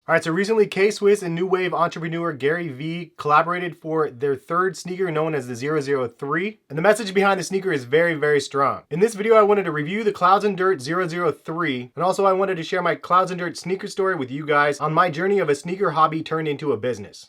All right, so recently K-Swiss and new wave entrepreneur Gary Vee collaborated for their third sneaker known as the 003. And the message behind the sneaker is very, very strong. In this video, I wanted to review the Clouds and Dirt 003. And also I wanted to share my Clouds and Dirt sneaker story with you guys on my journey of a sneaker hobby turned into a business.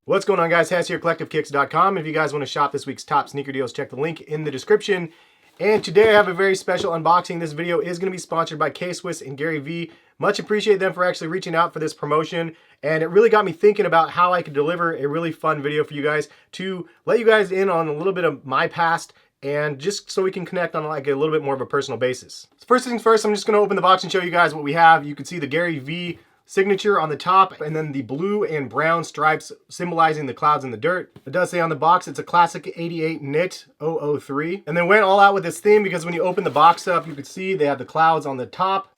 What's going on, guys? Hess here, CollectiveKicks.com. If you guys want to shop this week's top sneaker deals, check the link in the description. And today I have a very special unboxing. This video is going to be sponsored by K-Swiss and Gary Vee. Much appreciate them for actually reaching out for this promotion. And it really got me thinking about how I could deliver a really fun video for you guys to let you guys in on a little bit of my past and just so we can connect on like a little bit more of a personal basis. So first things first, I'm just going to open the box and show you guys what we have. You can see the Gary Vee signature on the top, and then the blue and brown stripes symbolizing the clouds and the dirt. It does say on the box it's a classic 88 knit 003. And then went all out with this theme because when you open the box up, you can see they have the clouds on the top.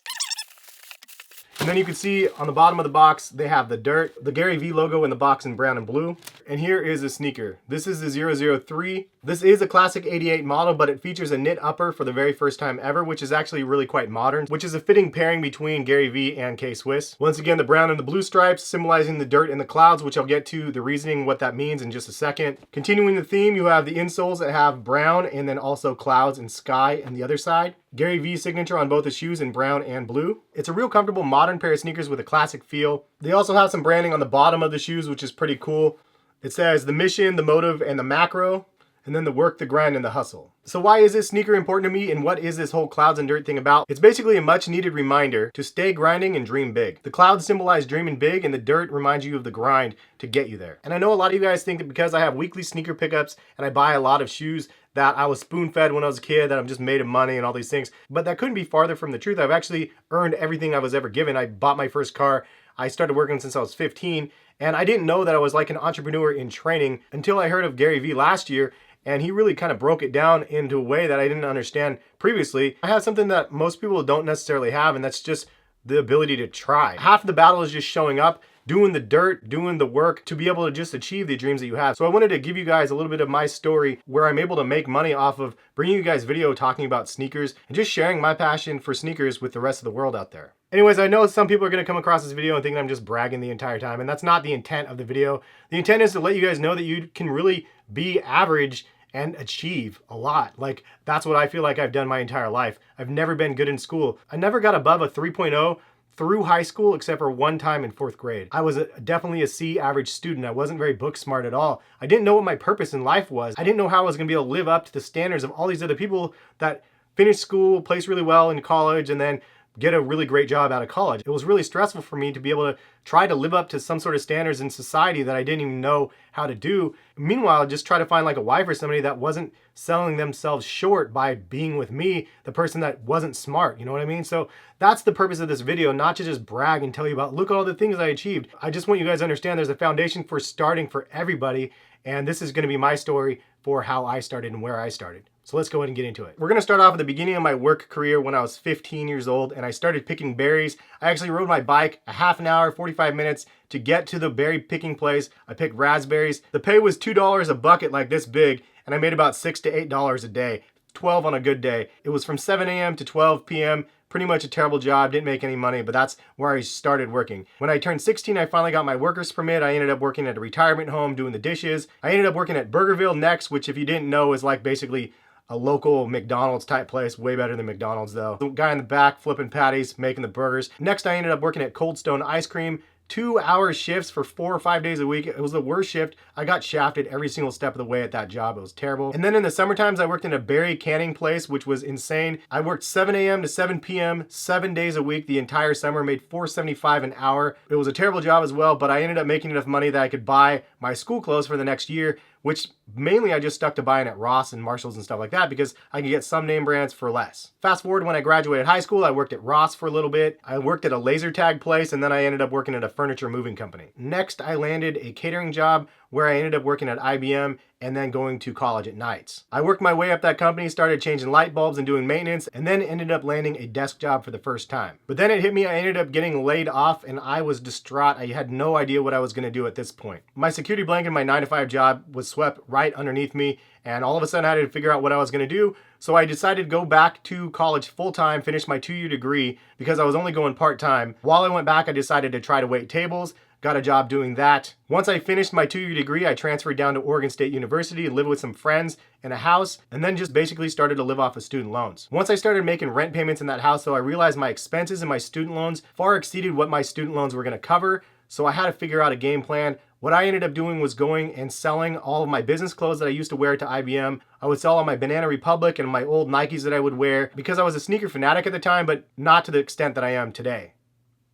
And then you can see on the bottom of the box, they have the dirt, the Gary Vee logo in the box in brown and blue. And here is the sneaker. This is the 003. This is a classic 88 model, but it features a knit upper for the very first time ever, which is actually really quite modern, which is a fitting pairing between Gary Vee and K-Swiss. Once again, the brown and the blue stripes symbolizing the dirt and the clouds, which I'll get to the reasoning what that means in just a second. Continuing the theme, you have the insoles that have brown and then also clouds and sky on the other side. Gary Vee signature on both the shoes in brown and blue. It's a real comfortable modern pair of sneakers with a classic feel. They also have some branding on the bottom of the shoes, which is pretty cool. It says the mission, the motive, and the macro, and then the work, the grind, and the hustle. So why is this sneaker important to me, and what is this whole clouds and dirt thing about? It's basically a much needed reminder to stay grinding and dream big. The clouds symbolize dreaming big, and the dirt reminds you of the grind to get you there. And I know a lot of you guys think that because I have weekly sneaker pickups and I buy a lot of shoes that I was spoon-fed when I was a kid, that I'm just made of money and all these things. But that couldn't be farther from the truth. I've actually earned everything I was ever given. I bought my first car. I started working since I was 15, and I didn't know that I was like an entrepreneur in training until I heard of Gary Vee last year, and he really kind of broke it down into a way that I didn't understand previously. I have something that most people don't necessarily have, and that's just the ability to try. Half of the battle is just showing up, doing the dirt, doing the work to be able to just achieve the dreams that you have. So I wanted to give you guys a little bit of my story where I'm able to make money off of bringing you guys video talking about sneakers and just sharing my passion for sneakers with the rest of the world out there. Anyways, I know some people are going to come across this video and think I'm just bragging the entire time, and that's not the intent of the video. The intent is to let you guys know that you can really be average and achieve a lot. Like, that's what I feel like I've done my entire life. I've never been good in school. I never got above a 3.0 through high school except for one time in 4th grade. I was definitely a C average student. I wasn't very book smart at all. I didn't know what my purpose in life was. I didn't know how I was going to be able to live up to the standards of all these other people that finished school, placed really well in college, and then get a really great job out of college. It was really stressful for me to be able to try to live up to some sort of standards in society that I didn't even know how to do. Meanwhile, just try to find like a wife or somebody that wasn't selling themselves short by being with me, the person that wasn't smart, you know what I mean? So that's the purpose of this video, not to just brag and tell you about, look at all the things I achieved. I just want you guys to understand there's a foundation for starting for everybody, and this is gonna be my story for how I started and where I started. So let's go ahead and get into it. We're gonna start off at the beginning of my work career when I was 15 years old and I started picking berries. I actually rode my bike a half an hour, 45 minutes to get to the berry picking place. I picked raspberries. The pay was $2 a bucket like this big, and I made about $6 to $8 a day, 12 on a good day. It was from 7 a.m. to 12 p.m. Pretty much a terrible job, didn't make any money, but that's where I started working. When I turned 16, I finally got my worker's permit. I ended up working at a retirement home doing the dishes. I ended up working at Burgerville next, which if you didn't know is like basically a local McDonald's type place, way better than McDonald's though. The guy in the back flipping patties, making the burgers. Next, I ended up working at Cold Stone Ice Cream. 2-hour shifts for 4 or 5 days a week. It was the worst shift. I got shafted every single step of the way at that job. It was terrible. And then in the summer times, I worked in a berry canning place, which was insane. I worked 7 a.m. to 7 p.m., 7 days a week the entire summer, made $4.75 an hour. It was a terrible job as well, but I ended up making enough money that I could buy my school clothes for the next year, which mainly I just stuck to buying at Ross and Marshalls and stuff like that because I could get some name brands for less. Fast forward, when I graduated high school, I worked at Ross for a little bit. I worked at a laser tag place, and then I ended up working at a furniture moving company. Next, I landed a catering job where I ended up working at IBM and then going to college at nights. I worked my way up that company, started changing light bulbs and doing maintenance, and then ended up landing a desk job for the first time. But then it hit me, I ended up getting laid off and I was distraught. I had no idea what I was gonna do at this point. My security blanket in my 9-to-5 job was swept right underneath me, And all of a sudden I had to figure out what I was going to do. So I decided to go back to college full-time, finish my 2-year degree because I was only going part-time. While I went back, I decided to try to wait tables. Got a job doing that. Once I finished my 2-year degree, I transferred down to Oregon State University and lived with some friends in a house, and then just basically started to live off of student loans. Once I started making rent payments in that house, though, I realized my expenses and my student loans far exceeded what my student loans were going to cover, so I had to figure out a game plan. What I ended up doing was going and selling all of my business clothes that I used to wear to IBM. I would sell all my Banana Republic and my old Nikes that I would wear because I was a sneaker fanatic at the time, but not to the extent that I am today.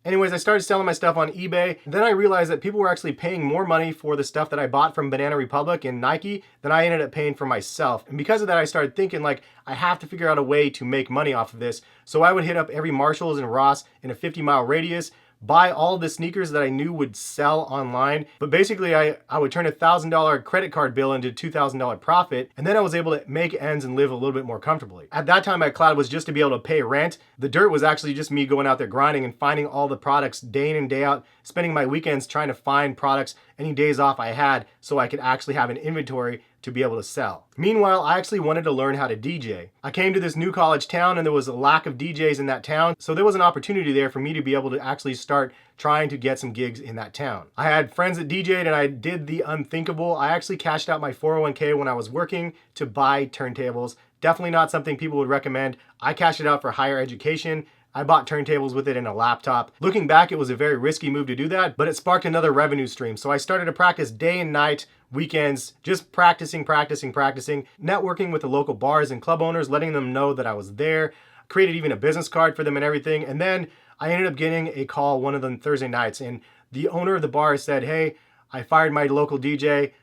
Anyways, I started selling my stuff on eBay. Then I realized that people were actually paying more money for the stuff that I bought from Banana Republic and Nike than I ended up paying for myself. And because of that, I started thinking like, I have to figure out a way to make money off of this. So I would hit up every Marshalls and Ross in a 50-mile radius, buy all the sneakers that I knew would sell online. But basically I would turn a $1,000 credit card bill into $2,000 profit. And then I was able to make ends and live a little bit more comfortably. At that time, my cloud was just to be able to pay rent. The dirt was actually just me going out there grinding and finding all the products day in and day out, spending my weekends trying to find products any days off I had so I could actually have an inventory to be able to sell. Meanwhile, I actually wanted to learn how to DJ. I came to this new college town and there was a lack of DJs in that town, so there was an opportunity there for me to be able to actually start trying to get some gigs in that town. I had friends that DJ'd and I did the unthinkable. I actually cashed out my 401k when I was working to buy turntables. Definitely not something people would recommend. I cashed it out for higher education. I bought turntables with it and a laptop. Looking back, it was a very risky move to do that, but it sparked another revenue stream. So I started to practice day and night, weekends, just practicing, networking with the local bars and club owners, letting them know that I was there, created even a business card for them and everything. And then I ended up getting a call one of them Thursday nights, and the owner of the bar said, "Hey, I fired my local DJ.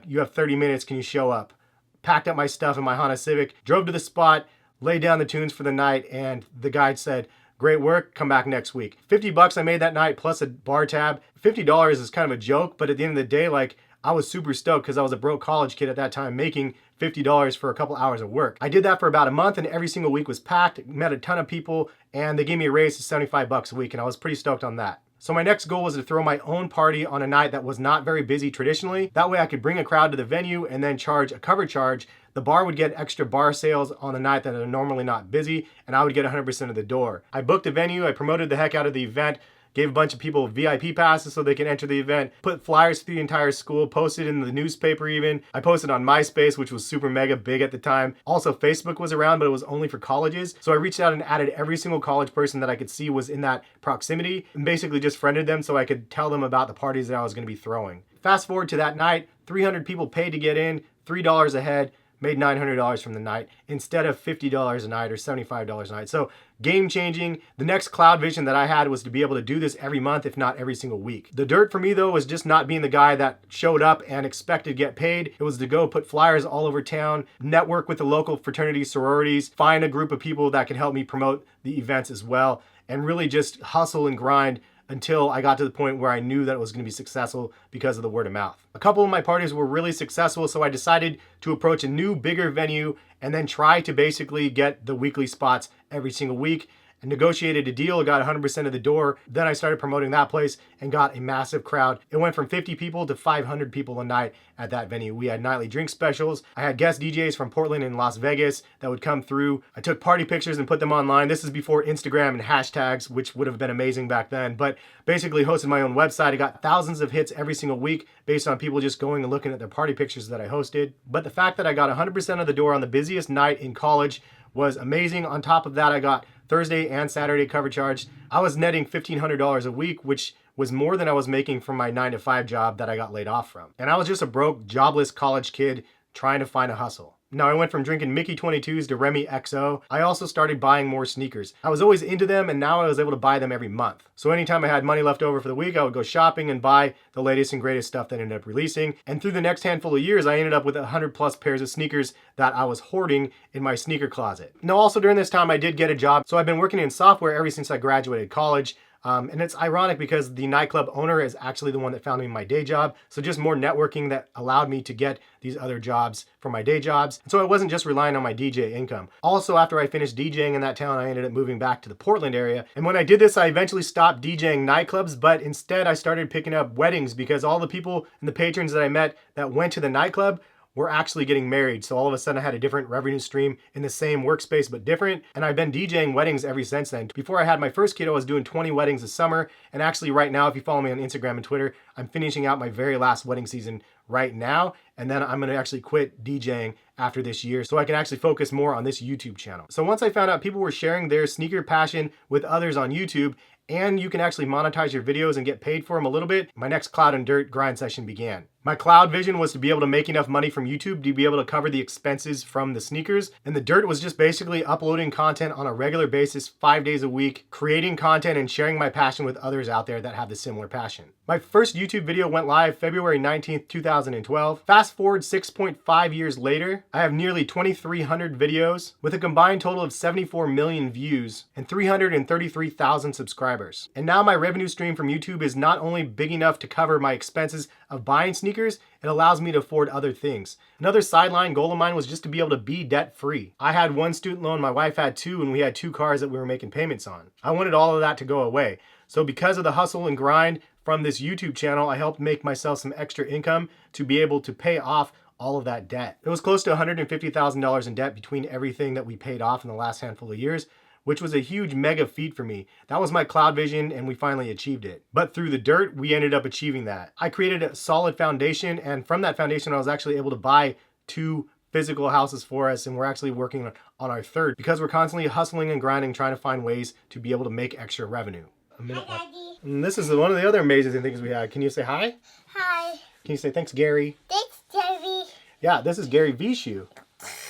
You have 30 minutes. Can you show up?" Packed up my stuff in my Honda Civic, drove to the spot, laid down the tunes for the night, and the guide said, "Great work, come back next week." $50 I made that night plus a bar tab. $50 is kind of a joke, but at the end of the day, like, I was super stoked because I was a broke college kid at that time making $50 for a couple hours of work. I did that for about a month and every single week was packed, met a ton of people, and they gave me a raise to $75 a week, and I was pretty stoked on that. So my next goal was to throw my own party on a night that was not very busy traditionally. That way I could bring a crowd to the venue and then charge a cover charge. The bar would get extra bar sales on the night that are normally not busy, and I would get 100% of the door. I booked a venue, I promoted the heck out of the event, gave a bunch of people VIP passes so they can enter the event, put flyers through the entire school, posted in the newspaper even. I posted on MySpace, which was super mega big at the time. Also, Facebook was around, but it was only for colleges. So I reached out and added every single college person that I could see was in that proximity and basically just friended them so I could tell them about the parties that I was going to be throwing. Fast forward to that night, 300 people paid to get in, $3 a head. Made $900 from the night instead of $50 a night or $75 a night. So game changing. The next cloud vision that I had was to be able to do this every month, if not every single week. The dirt for me though was just not being the guy that showed up and expected to get paid. It was to go put flyers all over town, network with the local fraternities, sororities, find a group of people that could help me promote the events as well, and really just hustle and grind until I got to the point where I knew that it was going to be successful because of the word of mouth. A couple of my parties were really successful, so I decided to approach a new, bigger venue and then try to basically get the weekly spots every single week. I negotiated a deal, got 100% of the door. Then I started promoting that place and got a massive crowd. It went from 50 people to 500 people a night at that venue. We had nightly drink specials. I had guest DJs from Portland and Las Vegas that would come through. I took party pictures and put them online. This is before Instagram and hashtags, which would have been amazing back then. But basically hosted my own website. I got thousands of hits every single week based on people just going and looking at their party pictures that I hosted. But the fact that I got 100% of the door on the busiest night in college was amazing. On top of that, I got Thursday and Saturday cover charge. I was netting $1,500 a week, which was more than I was making from my 9-to-5 job that I got laid off from. And I was just a broke, jobless college kid trying to find a hustle. Now I went from drinking Mickey 22s to Remy XO. I also started buying more sneakers. I was always into them, and now I was able to buy them every month. So anytime I had money left over for the week, I would go shopping and buy the latest and greatest stuff that ended up releasing. And through the next handful of years, I ended up with 100 plus pairs of sneakers that I was hoarding in my sneaker closet. Now also during this time, I did get a job. So I've been working in software ever since I graduated college. And it's ironic because the nightclub owner is actually the one that found me my day job. So just more networking that allowed me to get these other jobs for my day jobs. And so I wasn't just relying on my DJ income. Also, after I finished DJing in that town, I ended up moving back to the Portland area. And when I did this, I eventually stopped DJing nightclubs, but instead I started picking up weddings because all the people and the patrons that I met that went to the nightclub we're actually getting married. So all of a sudden I had a different revenue stream in the same workspace, but different. And I've been DJing weddings ever since then. Before I had my first kid, I was doing 20 weddings a summer. And actually right now, if you follow me on Instagram and Twitter, I'm finishing out my very last wedding season right now. And then I'm gonna actually quit DJing after this year so I can actually focus more on this YouTube channel. So once I found out people were sharing their sneaker passion with others on YouTube, and you can actually monetize your videos and get paid for them a little bit, my next cloud and dirt grind session began. My cloud vision was to be able to make enough money from YouTube to be able to cover the expenses from the sneakers. And the dirt was just basically uploading content on a regular basis, 5 days a week, creating content and sharing my passion with others out there that have the similar passion. My first YouTube video went live February 19th, 2012. Fast forward 6.5 years later, I have nearly 2,300 videos with a combined total of 74 million views and 333,000 subscribers. And now my revenue stream from YouTube is not only big enough to cover my expenses of buying sneakers, it allows me to afford other things. Another sideline goal of mine was just to be able to be debt free. I had one student loan, my wife had two, and we had 2 cars that we were making payments on. I wanted all of that to go away. So because of the hustle and grind from this YouTube channel, I helped make myself some extra income to be able to pay off all of that debt. It was close to $150,000 in debt between everything that we paid off in the last handful of years, which was a huge mega feat for me. That was my cloud vision and we finally achieved it. But through the dirt, we ended up achieving that. I created a solid foundation, and from that foundation, I was actually able to buy 2 physical houses for us, and we're actually working on our 3rd because we're constantly hustling and grinding, trying to find ways to be able to make extra revenue. Hi, Daddy. And this is one of the other amazing things we had. Can you say hi? Hi. Can you say thanks, Gary? Thanks, Gary. Yeah, this is Gary Vee shoe.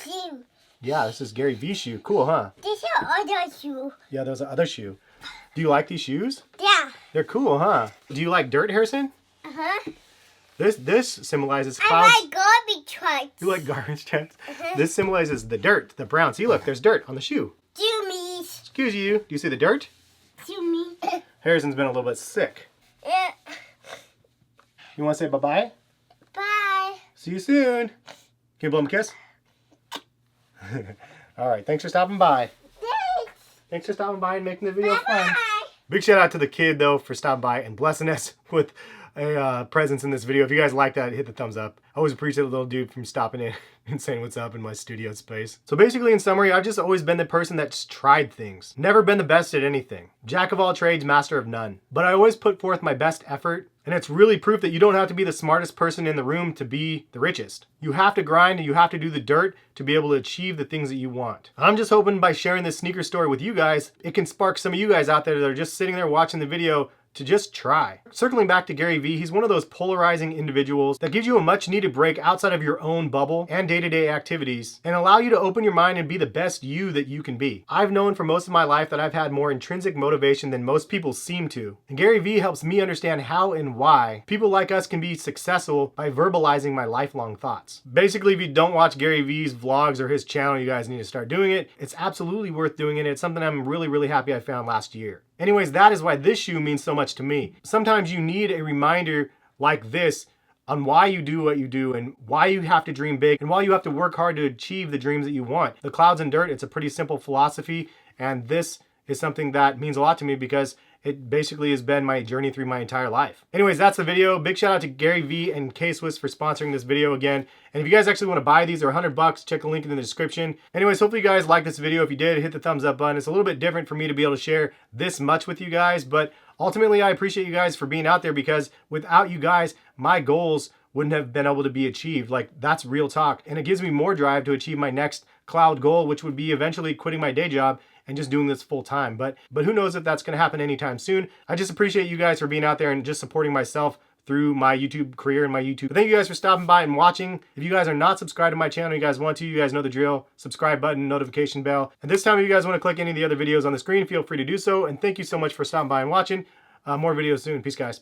Shoe. Yeah, this is Gary Vee shoe. Cool, huh? This is other shoe. Yeah, there's the other shoe. Do you like these shoes? Yeah. They're cool, huh? Do you like dirt, Harrison? Uh-huh. This symbolizes clouds. I like garbage trucks. You like garbage trucks? This symbolizes the dirt, the brown. See, look, there's dirt on the shoe. Zoomies. Excuse you. Do you see the dirt? Zoomie. Harrison's been a little bit sick. Yeah. You want to say bye-bye? Bye. See you soon. Can you blow him a kiss? All right, thanks for stopping by. Thanks. Thanks for stopping by and making the video fun. Bye. Big shout out to the kid, though, for stopping by and blessing us with a presence in this video. If you guys like that, hit the thumbs up. I always appreciate the little dude from stopping in and saying what's up in my studio space. So basically, in summary, I've just always been the person that's tried things. Never been the best at anything. Jack of all trades, master of none. But I always put forth my best effort, and it's really proof that you don't have to be the smartest person in the room to be the richest. You have to grind and you have to do the dirt to be able to achieve the things that you want. I'm just hoping by sharing this sneaker story with you guys, it can spark some of you guys out there that are just sitting there watching the video to just try. Circling back to Gary Vee, he's one of those polarizing individuals that gives you a much needed break outside of your own bubble and day-to-day activities and allow you to open your mind and be the best you that you can be. I've known for most of my life that I've had more intrinsic motivation than most people seem to. And Gary Vee helps me understand how and why people like us can be successful by verbalizing my lifelong thoughts. Basically, if you don't watch Gary Vee's vlogs or his channel, you guys need to start doing it. It's absolutely worth doing it. It's something I'm really happy I found last year. Anyways, that is why this shoe means so much to me. Sometimes you need a reminder like this on why you do what you do and why you have to dream big and why you have to work hard to achieve the dreams that you want. The clouds and dirt, it's a pretty simple philosophy, and this is something that means a lot to me because it basically has been my journey through my entire life. Anyways, that's the video. Big shout out to Gary Vee and K-Swiss for sponsoring this video again. And if you guys actually want to buy these, they're $100. Check the link in the description. Anyways, hopefully you guys like this video. If you did, hit the thumbs up button. It's a little bit different for me to be able to share this much with you guys, but ultimately I appreciate you guys for being out there because without you guys, my goals wouldn't have been able to be achieved. Like, that's real talk. And it gives me more drive to achieve my next cloud goal, which would be eventually quitting my day job and just doing this full time. But who knows if that's going to happen anytime soon. I just appreciate you guys for being out there and just supporting myself through my YouTube career and my YouTube. But thank you guys for stopping by and watching. If you guys are not subscribed to my channel, you guys want to, you guys know the drill. Subscribe button, notification bell. And this time, if you guys want to click any of the other videos on the screen, feel free to do so. And thank you so much for stopping by and watching. More videos soon. Peace, guys.